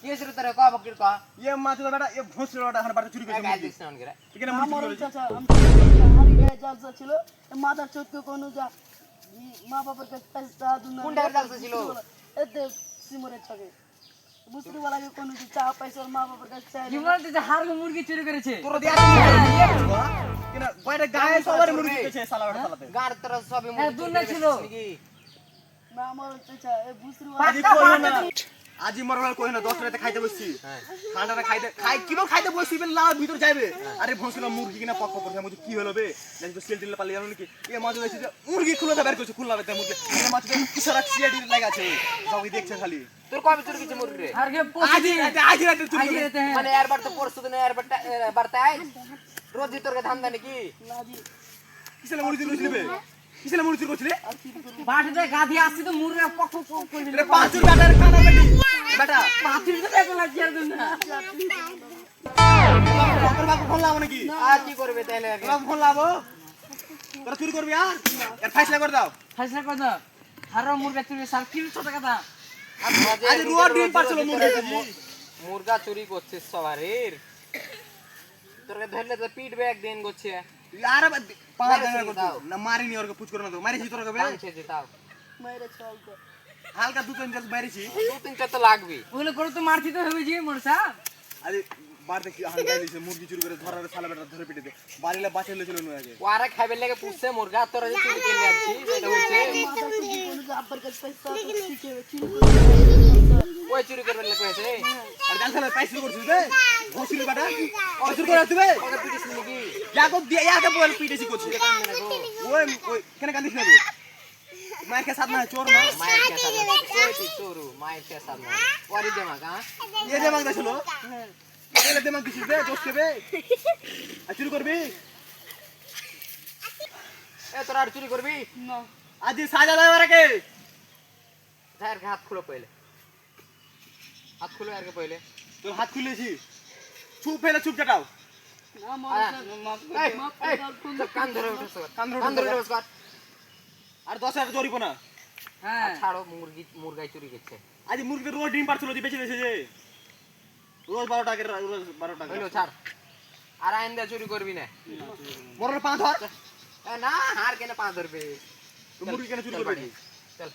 কি হইছে তোরে কব কি ক ये माछ बेटा ये भोसले बेटा हन बाटा चोरी कर গাই দিছ না করে এখানে না মুরগি মরণ চুরি চাচা হারি গায়ে জালসা ছিল মাথার চোখকে কোনো যা মা বাবার কাছে পয়সা দুনা কোন টাকার জালসা ছিল? এতে সিমরের ছকে বুঝতে বলা যে কোনো চা পয়সা মা বাবার কাছে চাই কি বলতে যে হারগো মুরগি চুরি করেছে তোর দিয়া কেন বাইরে গায়ে সবার মুরগি কেছে সালা বেটা সালাতে গার তোর সবই হ্যাঁ, দুনিয়া ছিল। নাকি না মরণ চাচা এ বুঝতে আজি কইলো না আজি মরবার কই না 10 রাতে খাইতে বসছি হ্যাঁ খানাটা খাইতে কিবা খাইতে বসছি বেন লাউ ভিতর যাইবে আরে ভোসলে মুরগি কিনা পক পক করে মুঝে কি হলো বে জানি তো সেল দিলে পালি গেল নাকি এ মাছ হইছে যে মুরগি খুলে বের করছে খুললা বেতে মুরগি এ মাছ ইশারা সিআইডি লাগা আছে যাও দেখছে খালি তোর কবে চুরি গেছে মুরগি রে হারগে আজি আজি রাতে চুরি আইজি করে। রেতে হ্যাঁ মানে এর বার তো পরশু দিন এর বারটা আই রোজই তোর ধান দা নাকি না জি কিসলে মুরগি চুরি করছিলি বে কিসলে মুরগি চুরি করছিলি আর কি করব বাটে গাধি আসছে তো মুরগা পক পক পক করে দিল রে 5 টাকার খানা বেটি বেটা পাতিল তো দেখো লাগি আর দুনা তোর বাপ ফোন লাবো নাকি আর কি করবে তাইলে তোর বাপ ফোন লাবো তোরা চুরি করবি আর এর ফাইসলা করে দাও ফাইসলা কর দাও হারো মুরগা চুরি সার 300 টাকা দাম আজ রোড ডিম পারছিল মুরগি মুরগা চুরি করছিস সবারের তোরকে ধরলে তো পিটবে একদিন গোছে यार पांच मारे जगह से को दाओ। ना मारी नहीं और को पूछ करो ना तो मारी छी तोरा के बे কাঁচে যেতাও মাইরে চলতো हल्का दो तीन जल मारी छी দু তিনটা তো লাগবে ওগুলো করে তো মারতি তো হবে জি মোরসা अरे बार देख हम गाइली से मुर्गी चुरी करे धरा रे साला बेटा धरे पिटे दे बारीला बाचे ले चलो नु आगे ওয়ারে খাইবে লাগে পুষছে মুরগা তোরা যে চুরি করে যাচ্ছি এটা হচ্ছে মাথার চোখকে কোনো যা আব্বার কাছে পয়সা শিখে চুরি ওই চুরি করবে লাগে কইছে और जान साला पैसे कर दे घोसली बेटा और चुरी करे तबे ওকে পিটিস নাকি या को दिया या के बोल पिटे छी कोची কাম না গো ओए केने कांदिस ना बे मार के साथ ना चोर ना মায়ের কে সাথে কইতি চোরু মায়ের কে সাথে ওয়ারি দেমা কা ये दे मांग दछलो ये दे मांग दिस दे दोस्त के बे आ चुरी करबी এ তোরা আর চুরি করবি না आज साजा दावर के যার হাত খুলো পहिले হাত খুলো আর কে পहिले তোর হাত খুলেছি চুপ ফেলে চুপ কাটাও না মরণ মাফ এই মাফ এই করে কান ধরে উঠছ কান ধরে কান ধরে উঠছ আর 10,000 জরিপ না হ্যাঁ ছাড়ো মুরগাই চুরি করছে আজ মুরগি রোজ ডিম পারছিল যে বেঁচে দিয়েছে যে রোজ 12 টাকা রোজ 12 টাকা হইলো ছাড় আর আইন্দা চুরি করবি না মরলে 5 হাত এ না হার কেন পা ধরবে তো মুরগি কেন চুরি চল করবে বাড়ি, চল